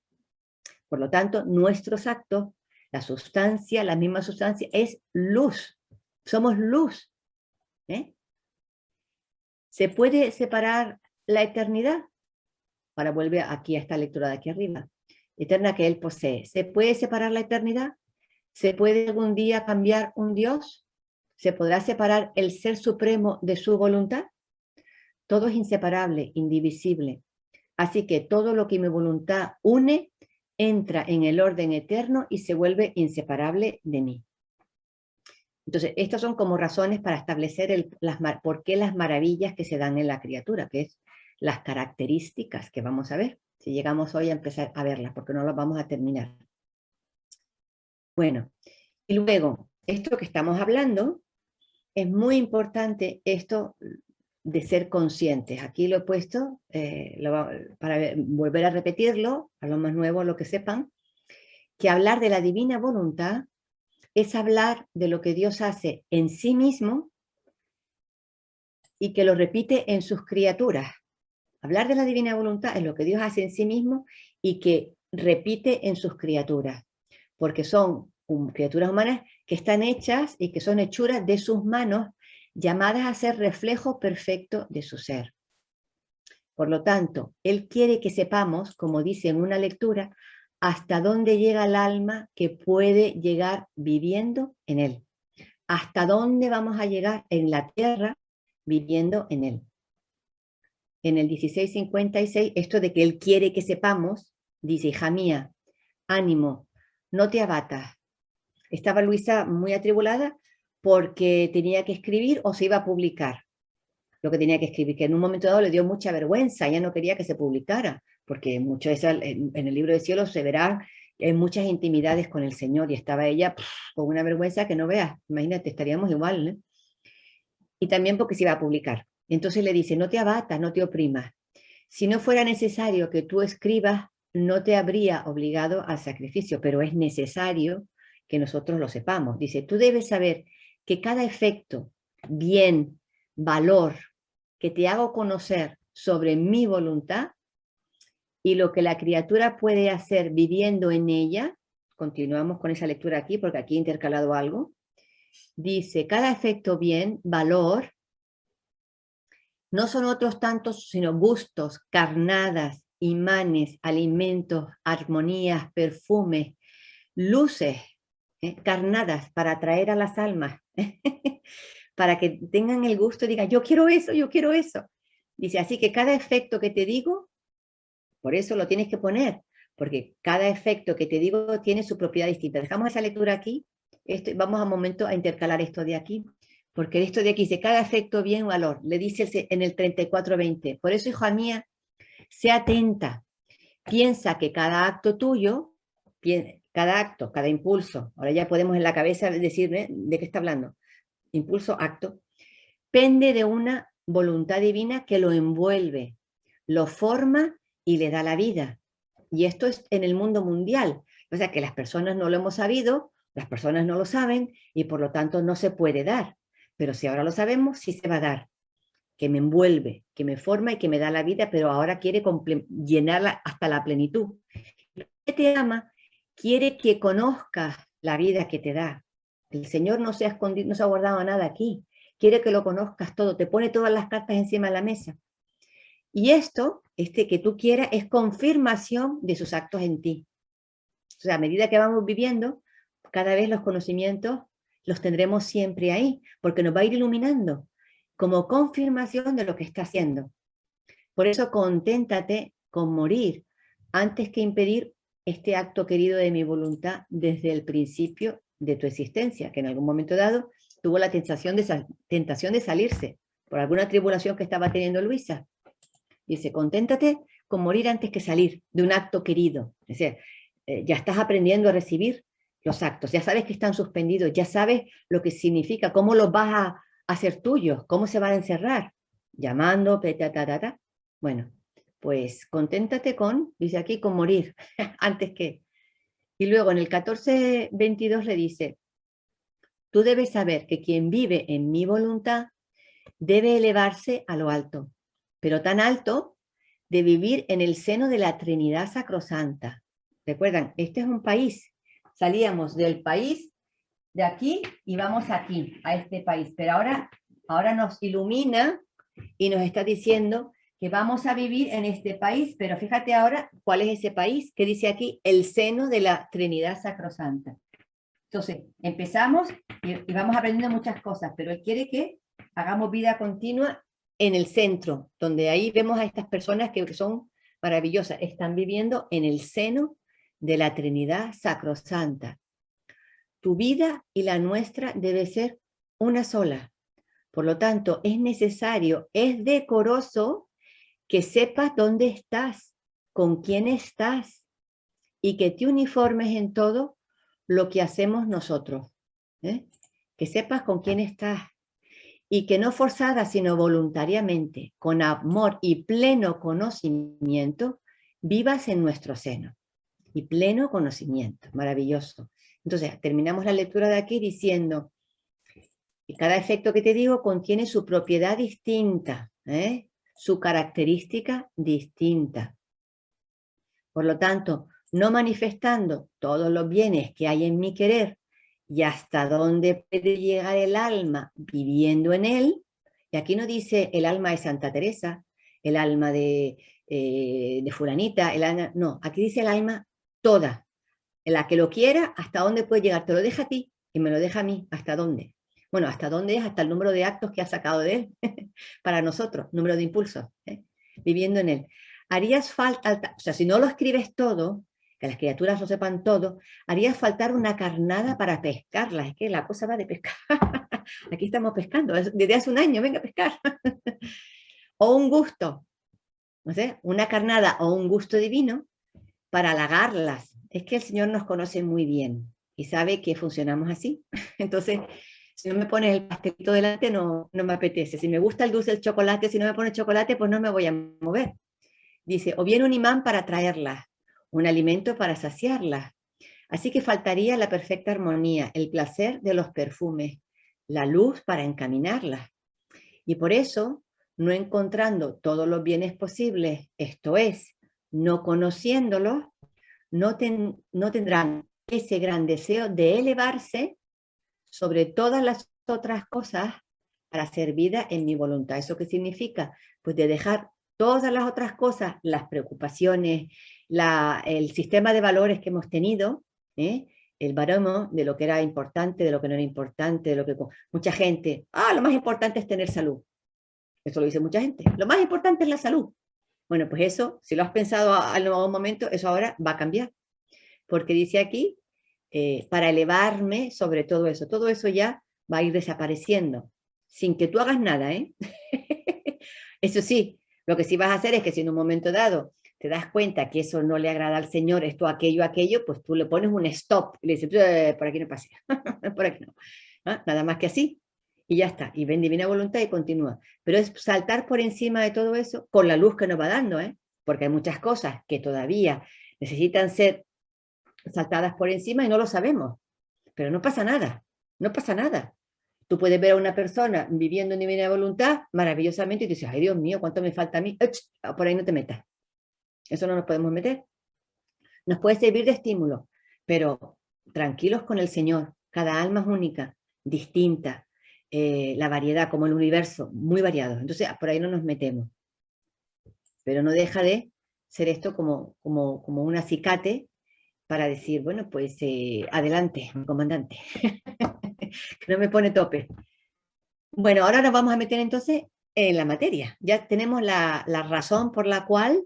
Por lo tanto, nuestros actos, la sustancia, la misma sustancia, es luz. Somos luz. ¿Se puede separar la eternidad? Ahora vuelve aquí a esta lectura de aquí arriba. Eterna que Él posee. ¿Se puede separar la eternidad? ¿Se puede algún día cambiar un Dios? ¿Se podrá separar el Ser Supremo de su voluntad? Todo es inseparable, indivisible. Así que todo lo que mi voluntad une entra en el orden eterno y se vuelve inseparable de mí. Entonces, estas son como razones para establecer por qué las maravillas que se dan en la criatura, que es las características que vamos a ver, si llegamos hoy a empezar a verlas, porque no las vamos a terminar. Bueno, y luego, esto que estamos hablando, es muy importante esto de ser conscientes. Aquí lo he puesto para volver a repetirlo, a los más nuevos, lo que sepan, que hablar de la divina voluntad es hablar de lo que Dios hace en sí mismo y que lo repite en sus criaturas. Hablar de la divina voluntad es lo que Dios hace en sí mismo y que repite en sus criaturas, porque son criaturas humanas que están hechas y que son hechuras de sus manos, llamadas a ser reflejo perfecto de su ser. Por lo tanto, Él quiere que sepamos, como dice en una lectura, hasta dónde llega el alma que puede llegar viviendo en Él. Hasta dónde vamos a llegar en la tierra viviendo en Él. En el 1656, esto de que Él quiere que sepamos, dice, hija mía, ánimo, no te abatas. Estaba Luisa muy atribulada porque tenía que escribir o se iba a publicar lo que tenía que escribir, que en un momento dado le dio mucha vergüenza, ella no quería que se publicara, porque mucho eso, en el libro de cielo se verá, hay muchas intimidades con el Señor, y estaba ella con una vergüenza que no veas, imagínate, estaríamos igual, ¿eh? Y también porque se iba a publicar. Entonces le dice, no te abatas, no te oprimas. Si no fuera necesario que tú escribas, no te habría obligado al sacrificio, pero es necesario que nosotros lo sepamos. Dice, tú debes saber que cada efecto, bien, valor, que te hago conocer sobre mi voluntad y lo que la criatura puede hacer viviendo en ella, continuamos con esa lectura aquí, porque aquí he intercalado algo, dice, cada efecto bien, valor, no son otros tantos, sino gustos, carnadas, imanes, alimentos, armonías, perfumes, luces, carnadas para atraer a las almas, para que tengan el gusto y digan, yo quiero eso, yo quiero eso. Dice, así que cada efecto que te digo, por eso lo tienes que poner, porque cada efecto que te digo tiene su propiedad distinta. Dejamos esa lectura aquí, vamos a un momento a intercalar esto de aquí, porque esto de aquí dice, cada efecto bien valor, le dice en el 34:20. Por eso, hija mía, sé atenta, piensa que cada acto tuyo, cada acto, cada impulso, ahora ya podemos en la cabeza decir de qué está hablando, impulso, acto, pende de una voluntad divina que lo envuelve, lo forma y le da la vida. Y esto es en el mundo mundial. O sea que las personas no lo hemos sabido, las personas no lo saben y por lo tanto no se puede dar. Pero si ahora lo sabemos, sí se va a dar. Que me envuelve, que me forma y que me da la vida, pero ahora quiere llenarla hasta la plenitud. Que te ama, quiere que conozcas la vida que te da. El Señor no se ha escondido, no se ha guardado nada aquí. Quiere que lo conozcas todo, te pone todas las cartas encima de la mesa. Y esto, que tú quieras, es confirmación de sus actos en ti. O sea, a medida que vamos viviendo, cada vez los conocimientos los tendremos siempre ahí, porque nos va a ir iluminando como confirmación de lo que está haciendo. Por eso conténtate con morir antes que impedir este acto querido de mi voluntad desde el principio de tu existencia, que en algún momento dado tuvo la tentación de salirse por alguna tribulación que estaba teniendo Luisa. Dice, conténtate con morir antes que salir de un acto querido. Es decir, ya estás aprendiendo a recibir los actos, ya sabes que están suspendidos, ya sabes lo que significa, cómo los vas a hacer tuyos, cómo se van a encerrar, llamando, ta. Bueno, pues conténtate con, dice aquí, con morir antes que. Y luego en el 14:22 le dice, tú debes saber que quien vive en mi voluntad debe elevarse a lo alto, pero tan alto de vivir en el seno de la Trinidad Sacrosanta. Recuerdan, este es un país. Salíamos del país de aquí y vamos aquí, a este país. Pero ahora nos ilumina y nos está diciendo que vamos a vivir en este país, pero fíjate ahora cuál es ese país que dice aquí, el seno de la Trinidad Sacrosanta. Entonces, empezamos y vamos aprendiendo muchas cosas, pero Él quiere que hagamos vida continua en el centro, donde ahí vemos a estas personas que son maravillosas, están viviendo en el seno de la Trinidad Sacrosanta. Tu vida y la nuestra debe ser una sola. Por lo tanto, es necesario, es decoroso que sepas dónde estás, con quién estás y que te uniformes en todo lo que hacemos nosotros. ¿Eh? Que sepas con quién estás y que no forzada, sino voluntariamente, con amor y pleno conocimiento, vivas en nuestro seno. Y pleno conocimiento, maravilloso. Entonces, terminamos la lectura de aquí diciendo que cada efecto que te digo contiene su propiedad distinta, su característica distinta. Por lo tanto, no manifestando todos los bienes que hay en mi querer y hasta dónde puede llegar el alma viviendo en él, y aquí no dice el alma de Santa Teresa, el alma de fulanita, no, aquí dice el alma toda, la que lo quiera, hasta dónde puede llegar, te lo deja a ti y me lo deja a mí, hasta dónde. Bueno, hasta dónde es, hasta el número de actos que ha sacado de él, para nosotros, número de impulsos, viviendo en él. Harías falta, o sea, si no lo escribes todo, que las criaturas lo sepan todo, haría faltar una carnada para pescarla. Es que la cosa va de pescar. Aquí estamos pescando, desde hace un año, venga a pescar. O un gusto, no sé, una carnada o un gusto divino para halagarlas. Es que el Señor nos conoce muy bien y sabe que funcionamos así. Entonces, si no me pones el pastelito delante, no me apetece. Si me gusta el dulce, el chocolate, si no me pones chocolate, pues no me voy a mover. Dice, o bien un imán para atraerlas, un alimento para saciarlas. Así que faltaría la perfecta armonía, el placer de los perfumes, la luz para encaminarlas. Y por eso, no encontrando todos los bienes posibles, esto es, no conociéndolos, no tendrán ese gran deseo de elevarse sobre todas las otras cosas para ser vida en mi voluntad. ¿Eso qué significa? Pues de dejar todas las otras cosas, las preocupaciones, el sistema de valores que hemos tenido, el baremo de lo que era importante, de lo que no era importante, de lo que mucha gente, lo más importante es tener salud. Eso lo dice mucha gente. Lo más importante es la salud. Bueno, pues eso, si lo has pensado a un momento, eso ahora va a cambiar. Porque dice aquí, para elevarme sobre todo eso ya va a ir desapareciendo, sin que tú hagas nada, Eso sí, lo que sí vas a hacer es que si en un momento dado te das cuenta que eso no le agrada al Señor, esto, aquello, pues tú le pones un stop y le dices, por aquí no pase, por aquí no. Nada más que así, y ya está, y ven divina voluntad y continúa. Pero es saltar por encima de todo eso con la luz que nos va dando, porque hay muchas cosas que todavía necesitan ser saltadas por encima y no lo sabemos, pero no pasa nada, no pasa nada. Tú puedes ver a una persona viviendo en divina voluntad maravillosamente y te dices, ay Dios mío, ¿cuánto me falta a mí? Por ahí no te metas. Eso no nos podemos meter. Nos puede servir de estímulo, pero tranquilos con el Señor. Cada alma es única, distinta. La variedad, como el universo, muy variado. Entonces, por ahí no nos metemos. Pero no deja de ser esto como un acicate para decir, bueno, pues adelante, comandante, que no me pone tope. Bueno, ahora nos vamos a meter entonces en la materia. Ya tenemos la razón por la cual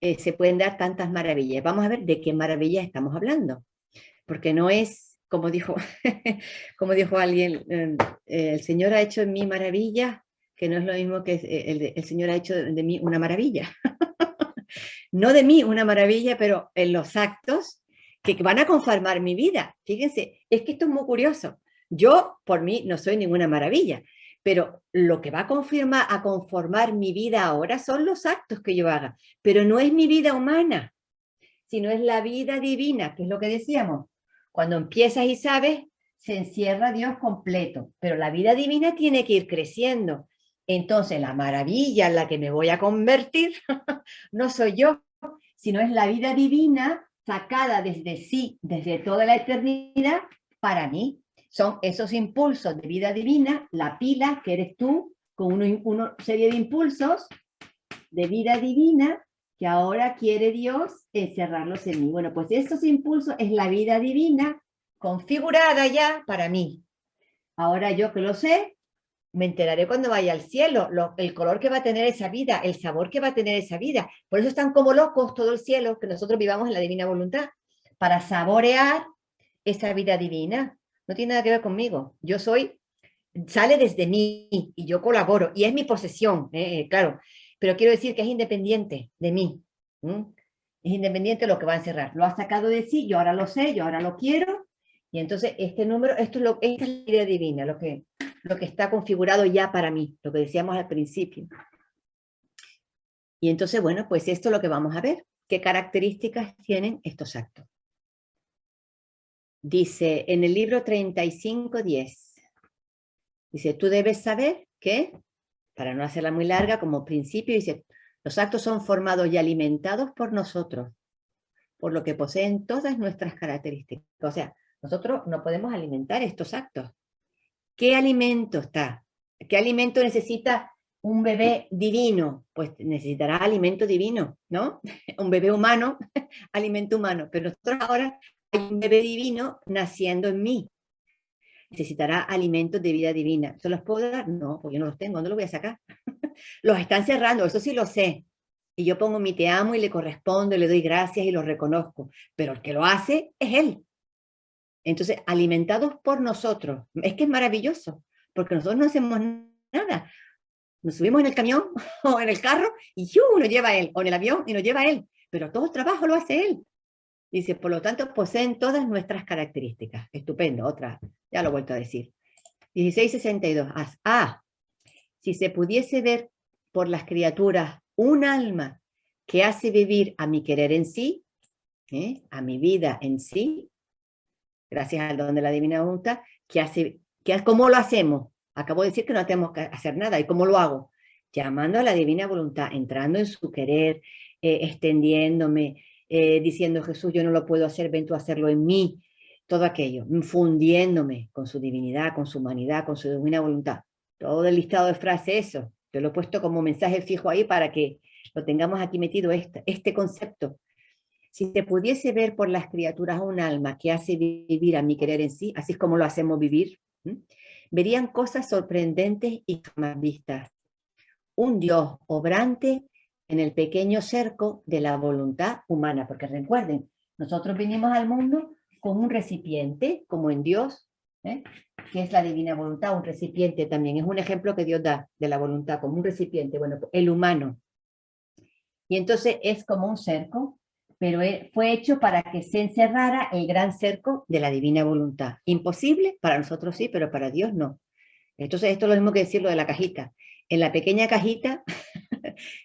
se pueden dar tantas maravillas. Vamos a ver de qué maravillas estamos hablando, porque no es, como dijo, como dijo alguien, el Señor ha hecho en mí maravillas, que no es lo mismo que el Señor ha hecho de mí una maravilla. No de mí una maravilla, pero en los actos que van a conformar mi vida. Fíjense, es que esto es muy curioso. Yo, por mí, no soy ninguna maravilla, pero lo que va a conformar mi vida ahora son los actos que yo haga, pero no es mi vida humana, sino es la vida divina, que es lo que decíamos. Cuando empiezas y sabes, se encierra Dios completo, pero la vida divina tiene que ir creciendo. Entonces, la maravilla en la que me voy a convertir no soy yo, sino es la vida divina sacada desde sí, desde toda la eternidad, para mí. Son esos impulsos de vida divina, la pila que eres tú, con una serie de impulsos de vida divina que ahora quiere Dios encerrarlos en mí. Bueno, pues esos impulsos es la vida divina configurada ya para mí. Ahora yo que lo sé, me enteraré cuando vaya al cielo, el color que va a tener esa vida, el sabor que va a tener esa vida. Por eso están como locos todo el cielo, que nosotros vivamos en la divina voluntad, para saborear esa vida divina. No tiene nada que ver conmigo. Yo soy sale desde mí y yo colaboro y es mi posesión, claro, pero quiero decir que es independiente de mí. ¿Mm? Es independiente de lo que va a encerrar. Lo ha sacado de sí, yo ahora lo sé, yo ahora lo quiero, y entonces este número, esta es la idea divina, lo que está configurado ya para mí, lo que decíamos al principio. Y entonces, bueno, pues esto es lo que vamos a ver. ¿Qué características tienen estos actos? Dice en el libro 35:10, dice, tú debes saber que, para no hacerla muy larga, como principio, dice, los actos son formados y alimentados por nosotros, por lo que poseen todas nuestras características. O sea, nosotros no podemos alimentar estos actos. ¿Qué alimento está? ¿Qué alimento necesita un bebé divino? Pues necesitará alimento divino, ¿no? Un bebé humano, alimento humano. Pero nosotros ahora hay un bebé divino naciendo en mí. Necesitará alimentos de vida divina. ¿Se los puedo dar? No, porque yo no los tengo. ¿Dónde los voy a sacar? Los están cerrando, eso sí lo sé. Y yo pongo mi te amo y le correspondo, y le doy gracias y lo reconozco. Pero el que lo hace es él. Entonces, alimentados por nosotros. Es que es maravilloso, porque nosotros no hacemos nada. Nos subimos en el camión o en el carro y nos lleva a él, o en el avión y nos lleva a él. Pero todo el trabajo lo hace él. Dice, por lo tanto, poseen todas nuestras características. Estupendo, otra, ya lo he vuelto a decir. 1662. Si se pudiese ver por las criaturas un alma que hace vivir a mi querer en sí, a mi vida en sí, gracias al don de la divina voluntad, ¿cómo lo hacemos? Acabo de decir que no tenemos que hacer nada. ¿Y cómo lo hago? Llamando a la divina voluntad, entrando en su querer, extendiéndome, diciendo, Jesús, yo no lo puedo hacer, ven tú a hacerlo en mí. Todo aquello, fundiéndome con su divinidad, con su humanidad, con su divina voluntad. Todo el listado de frases, eso. Yo lo he puesto como mensaje fijo ahí para que lo tengamos aquí metido, este concepto. Si se pudiese ver por las criaturas un alma que hace vivir a mi querer en sí, así es como lo hacemos vivir, verían cosas sorprendentes y jamás vistas. Un Dios obrante en el pequeño cerco de la voluntad humana, porque recuerden, nosotros venimos al mundo con un recipiente, como en Dios, que es la divina voluntad, un recipiente también, es un ejemplo que Dios da de la voluntad, como un recipiente, bueno, el humano. Y entonces es como un cerco, pero fue hecho para que se encerrara el gran cerco de la divina voluntad. Imposible, para nosotros sí, pero para Dios no. Entonces esto es lo mismo que decirlo de la cajita. En la pequeña cajita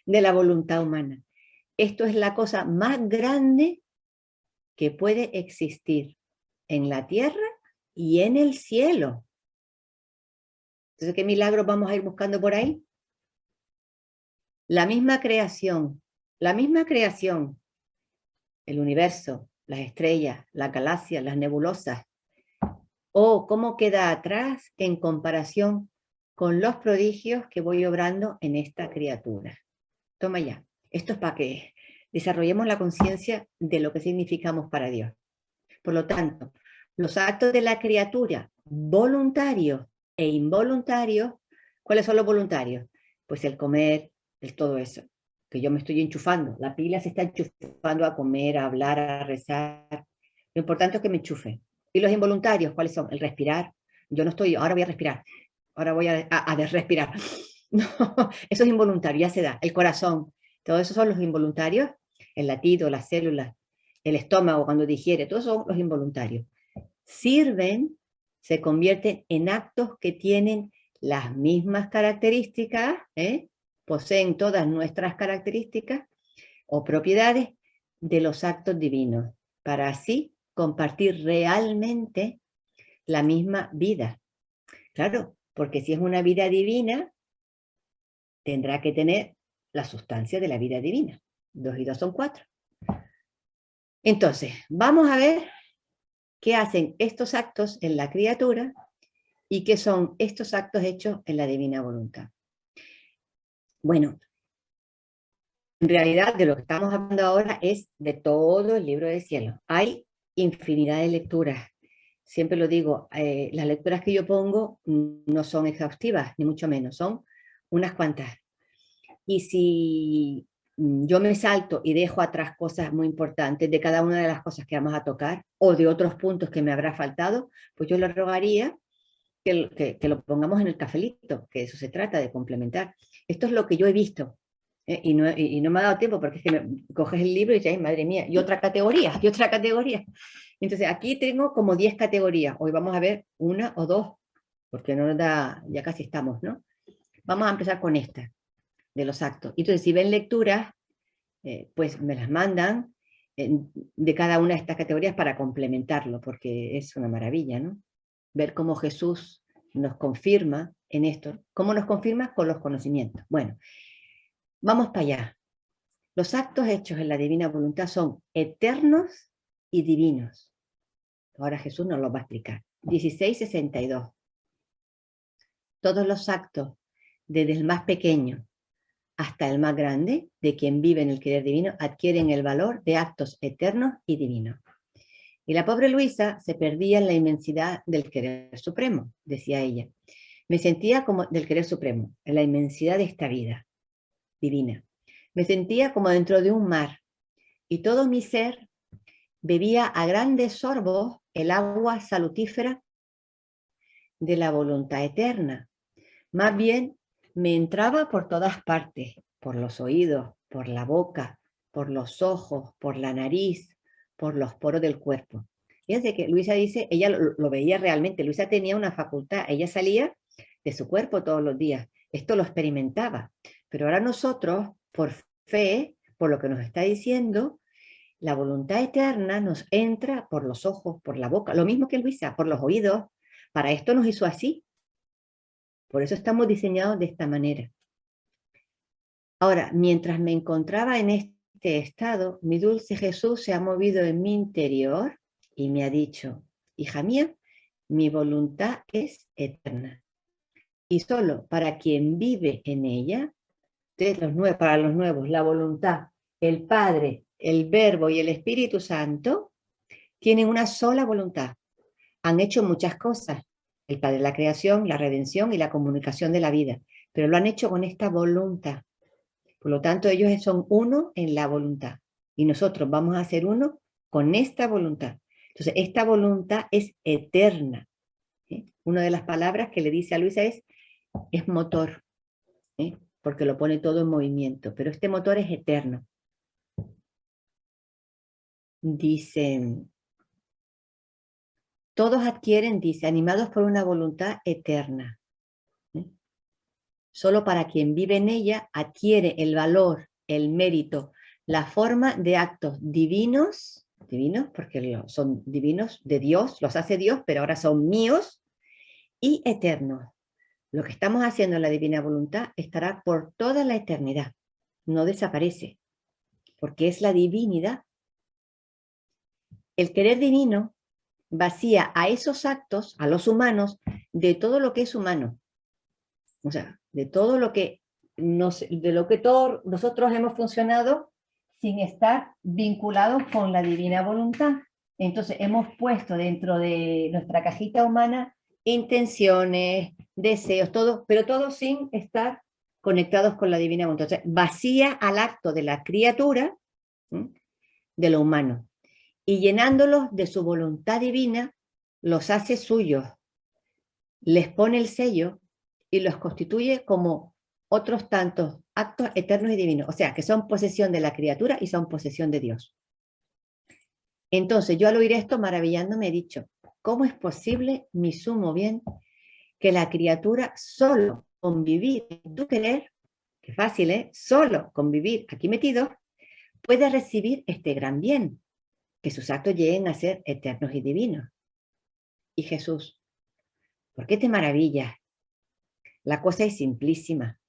de la voluntad humana. Esto es la cosa más grande que puede existir en la tierra y en el cielo. Entonces, ¿qué milagros vamos a ir buscando por ahí? La misma creación, el universo, las estrellas, las galaxias, las nebulosas, o cómo queda atrás en comparación con los prodigios que voy obrando en esta criatura. Toma ya. Esto es para que desarrollemos la conciencia de lo que significamos para Dios. Por lo tanto, los actos de la criatura, voluntarios e involuntarios, ¿cuáles son los voluntarios? Pues el comer, el todo eso, que yo me estoy enchufando. La pila se está enchufando a comer, a hablar, a rezar. Lo importante es que me enchufe. ¿Y los involuntarios cuáles son? El respirar. Yo no estoy, ahora voy a respirar. Ahora voy a respirar. No, eso es involuntario, ya se da. El corazón, todo eso son los involuntarios. El latido, las células, el estómago cuando digiere, todos son los involuntarios. Sirven, se convierten en actos que tienen las mismas características, poseen todas nuestras características o propiedades de los actos divinos, para así compartir realmente la misma vida. Claro, porque si es una vida divina, tendrá que tener la sustancia de la vida divina. 2 y 2 son 4. Entonces, vamos a ver qué hacen estos actos en la criatura y qué son estos actos hechos en la divina voluntad. Bueno, en realidad de lo que estamos hablando ahora es de todo el libro del cielo. Hay infinidad de lecturas. Siempre lo digo, las lecturas que yo pongo no son exhaustivas, ni mucho menos, son unas cuantas. Y si yo me salto y dejo atrás cosas muy importantes de cada una de las cosas que vamos a tocar, o de otros puntos que me habrá faltado, pues yo le rogaría que lo pongamos en el cafelito, que eso se trata, de complementar. Esto es lo que yo he visto. Y no me ha dado tiempo, porque es que coges el libro y dices, ay, madre mía, y otra categoría, y otra categoría. Entonces aquí tengo como 10 categorías. Hoy vamos a ver una o dos, porque no nos da, ya casi estamos, ¿no? Vamos a empezar con esta, de los actos. Entonces, si ven lecturas, pues me las mandan de cada una de estas categorías para complementarlo, porque es una maravilla, ¿no? Ver cómo Jesús nos confirma en esto. ¿Cómo nos confirma? Con los conocimientos. Bueno, vamos para allá. Los actos hechos en la divina voluntad son eternos y divinos. Ahora Jesús nos lo va a explicar. 16:62. Todos los actos, desde el más pequeño hasta el más grande, de quien vive en el querer divino, adquieren el valor de actos eternos y divinos. Y la pobre Luisa se perdía en la inmensidad del querer supremo, decía ella. Me sentía como del querer supremo, en la inmensidad de esta vida divina. Me sentía como dentro de un mar, y todo mi ser bebía a grandes sorbos el agua salutífera de la voluntad eterna. Más bien, me entraba por todas partes, por los oídos, por la boca, por los ojos, por la nariz, por los poros del cuerpo. Fíjense que Luisa dice, ella lo veía realmente, Luisa tenía una facultad, ella salía de su cuerpo todos los días, esto lo experimentaba, pero ahora nosotros, por fe, por lo que nos está diciendo, la voluntad eterna nos entra por los ojos, por la boca, lo mismo que Luisa, por los oídos, para esto nos hizo así. Por eso estamos diseñados de esta manera. Ahora, mientras me encontraba en este estado, mi dulce Jesús se ha movido en mi interior y me ha dicho, hija mía, mi voluntad es eterna. Y solo para quien vive en ella, para los nuevos, la voluntad, el Padre, el Verbo y el Espíritu Santo tienen una sola voluntad. Han hecho muchas cosas, el Padre de la creación, la redención y la comunicación de la vida, pero lo han hecho con esta voluntad. Por lo tanto, ellos son uno en la voluntad y nosotros vamos a ser uno con esta voluntad. Entonces, esta voluntad es eterna. ¿Sí? Una de las palabras que le dice a Luisa es motor, ¿sí? Porque lo pone todo en movimiento, pero este motor es eterno. Dice, todos adquieren, dice, animados por una voluntad eterna. Solo para quien vive en ella adquiere el valor, el mérito, la forma de actos divinos, divinos porque son divinos de Dios, los hace Dios, pero ahora son míos, y eternos. Lo que estamos haciendo en la divina voluntad estará por toda la eternidad, no desaparece, porque es la divinidad. El querer divino vacía a esos actos, a los humanos, de todo lo que es humano. O sea, de todo lo que todos nosotros hemos funcionado sin estar vinculados con la divina voluntad. Entonces hemos puesto dentro de nuestra cajita humana intenciones, deseos, todo, pero todo sin estar conectados con la divina voluntad. O sea, vacía al acto de la criatura, ¿sí?, de lo humano, y llenándolos de su voluntad divina, los hace suyos, les pone el sello y los constituye como otros tantos actos eternos y divinos, o sea, que son posesión de la criatura y son posesión de Dios. Entonces, yo al oír esto, maravillándome, he dicho, ¿cómo es posible, mi sumo bien, que la criatura solo con vivir en tu querer, que fácil, ¿eh?, solo con vivir aquí metido, puede recibir este gran bien, que sus actos lleguen a ser eternos y divinos? Y Jesús, ¿por qué te maravillas? La cosa es simplísima.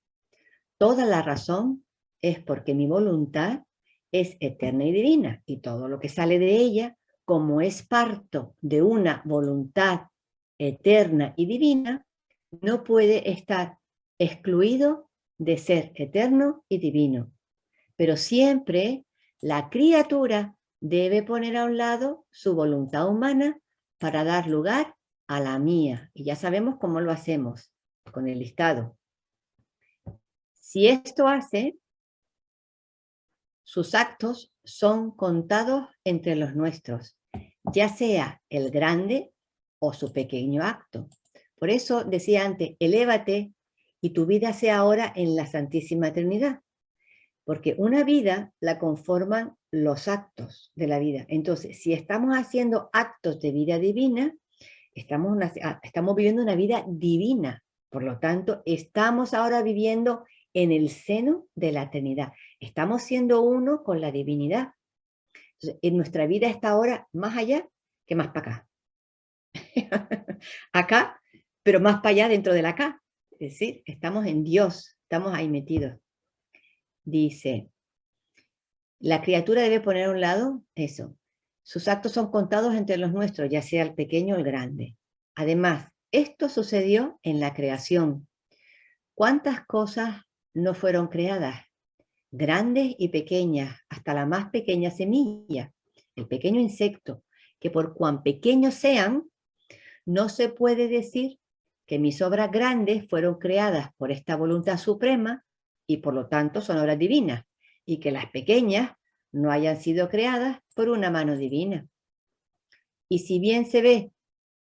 Toda la razón es porque mi voluntad es eterna y divina, y todo lo que sale de ella, como es parto de una voluntad eterna y divina, no puede estar excluido de ser eterno y divino. Pero siempre la criatura debe poner a un lado su voluntad humana para dar lugar a la mía. Y ya sabemos cómo lo hacemos, con el listado. Si esto hace, sus actos son contados entre los nuestros, ya sea el grande o su pequeño acto, Por eso decía antes, elévate y tu vida sea ahora en la Santísima Trinidad. Porque una vida la conforman los actos de la vida. Entonces, si estamos haciendo actos de vida divina, estamos viviendo una vida divina. Por lo tanto, estamos ahora viviendo en el seno de la Trinidad. Estamos siendo uno con la divinidad. Entonces, en nuestra vida está ahora más allá que más para acá. Acá, pero más para allá dentro del acá. Es decir, estamos en Dios, estamos ahí metidos. Dice, la criatura debe poner a un lado eso. Sus actos son contados entre los nuestros, ya sea el pequeño o el grande. Además, esto sucedió en la creación. ¿Cuántas cosas no fueron creadas? Grandes y pequeñas, hasta la más pequeña semilla, el pequeño insecto, que por cuán pequeños sean, no se puede decir que mis obras grandes fueron creadas por esta voluntad suprema y por lo tanto son obras divinas, y que las pequeñas no hayan sido creadas por una mano divina. Y si bien se ve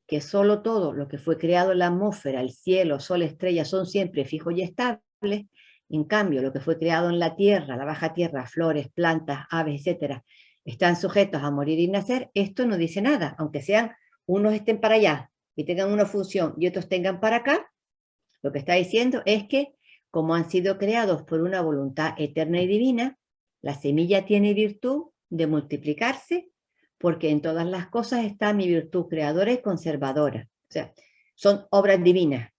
que solo todo lo que fue creado en la atmósfera, el cielo, sol, estrellas, son siempre fijos y estables, en cambio lo que fue creado en la tierra, la baja tierra, flores, plantas, aves, etc., están sujetos a morir y nacer, esto no dice nada, aunque sean unos estén para allá y tengan una función y otros tengan para acá, lo que está diciendo es que como han sido creados por una voluntad eterna y divina, la semilla tiene virtud de multiplicarse, porque en todas las cosas está mi virtud creadora y conservadora. O sea, son obras divinas.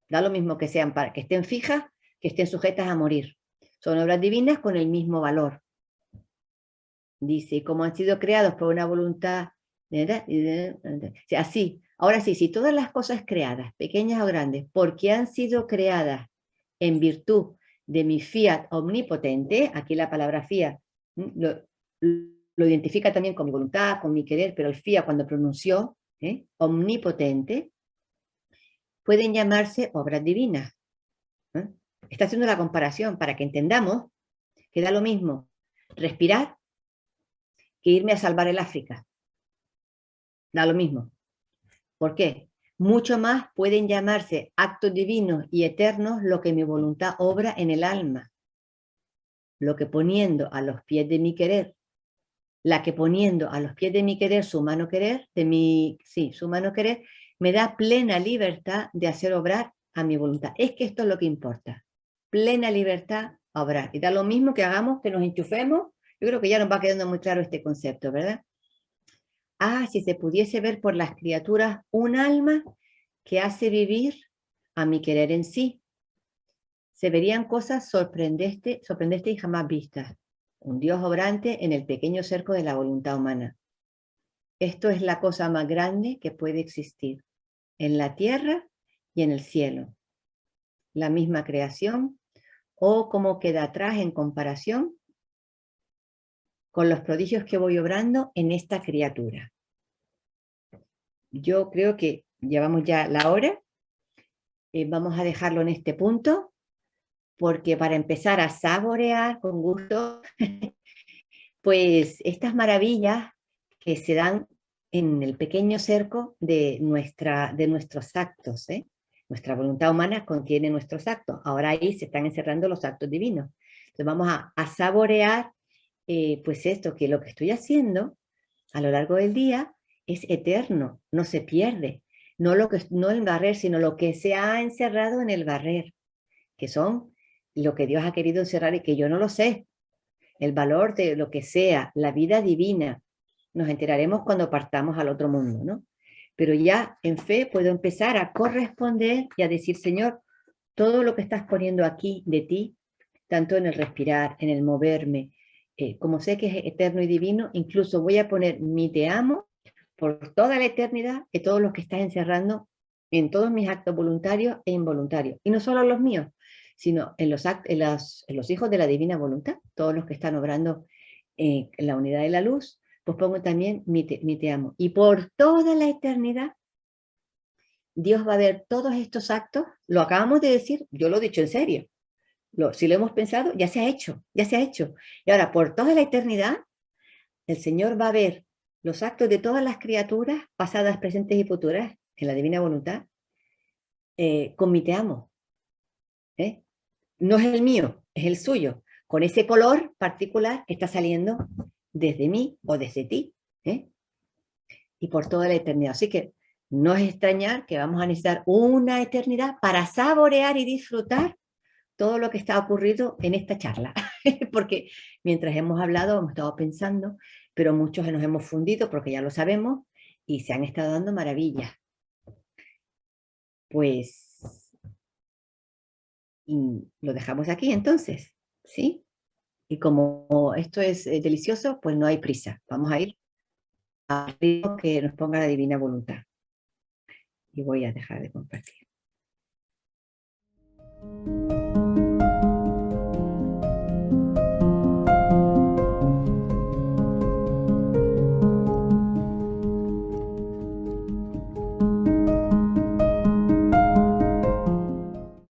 Da lo mismo que sean para que estén fijas, que estén sujetas a morir. Son obras divinas con el mismo valor. Dice, como han sido creados por una voluntad, así, ahora sí, si todas las cosas creadas, pequeñas o grandes, porque han sido creadas en virtud de mi fiat omnipotente, aquí la palabra fiat lo identifica también con mi voluntad, con mi querer, pero el fiat cuando pronunció, omnipotente, pueden llamarse obras divinas. Está haciendo la comparación para que entendamos que da lo mismo respirar que irme a salvar el África. Da lo mismo. ¿Por qué? Mucho más pueden llamarse actos divinos y eternos lo que mi voluntad obra en el alma. Lo que poniendo a los pies de mi querer, la que poniendo a los pies de mi querer su mano querer, su mano querer, me da plena libertad de hacer obrar a mi voluntad. Es que esto es lo que importa. Plena libertad a obrar. Y da lo mismo que hagamos, que nos enchufemos. Yo creo que ya nos va quedando muy claro este concepto, ¿verdad? Ah, si se pudiese ver por las criaturas un alma que hace vivir a mi querer en sí. Se verían cosas sorprendentes y jamás vistas. Un Dios obrante en el pequeño cerco de la voluntad humana. Esto es la cosa más grande que puede existir en la tierra y en el cielo. La misma creación, o cómo queda atrás en comparación con los prodigios que voy obrando en esta criatura. Yo creo que llevamos ya la hora. Vamos a dejarlo en este punto, porque para empezar a saborear con gusto, pues estas maravillas que se dan en el pequeño cerco de nuestros actos. Nuestra voluntad humana contiene nuestros actos. Ahora ahí se están encerrando los actos divinos. Entonces vamos a saborear pues esto, que lo que estoy haciendo a lo largo del día es eterno, no se pierde. No el barrer, sino lo que se ha encerrado en el barrer, que son lo que Dios ha querido encerrar y que yo no lo sé. El valor de lo que sea, la vida divina, nos enteraremos cuando partamos al otro mundo, ¿no? Pero ya en fe puedo empezar a corresponder y a decir, Señor, todo lo que estás poniendo aquí de ti, tanto en el respirar, en el moverme, como sé que es eterno y divino, incluso voy a poner mi te amo por toda la eternidad de todos los que estás encerrando en todos mis actos voluntarios e involuntarios. Y no solo los míos, sino en los hijos de la divina voluntad, todos los que están obrando en la unidad de la luz, pues pongo también mi te amo. Y por toda la eternidad, Dios va a ver todos estos actos, lo acabamos de decir, yo lo he dicho en serio, si lo hemos pensado, ya se ha hecho, ya se ha hecho. Y ahora, por toda la eternidad, el Señor va a ver los actos de todas las criaturas, pasadas, presentes y futuras, en la divina voluntad, con mi te amo. No es el mío, es el suyo, con ese color particular que está saliendo desde mí o desde ti, y por toda la eternidad. Así que no es extrañar que vamos a necesitar una eternidad para saborear y disfrutar todo lo que está ocurrido en esta charla, porque mientras hemos hablado hemos estado pensando, pero muchos nos hemos fundido porque ya lo sabemos y se han estado dando maravillas. Pues lo dejamos aquí entonces, ¿sí? Y como esto es delicioso, pues no hay prisa. Vamos a ir al ritmo que nos ponga la divina voluntad. Y voy a dejar de compartir.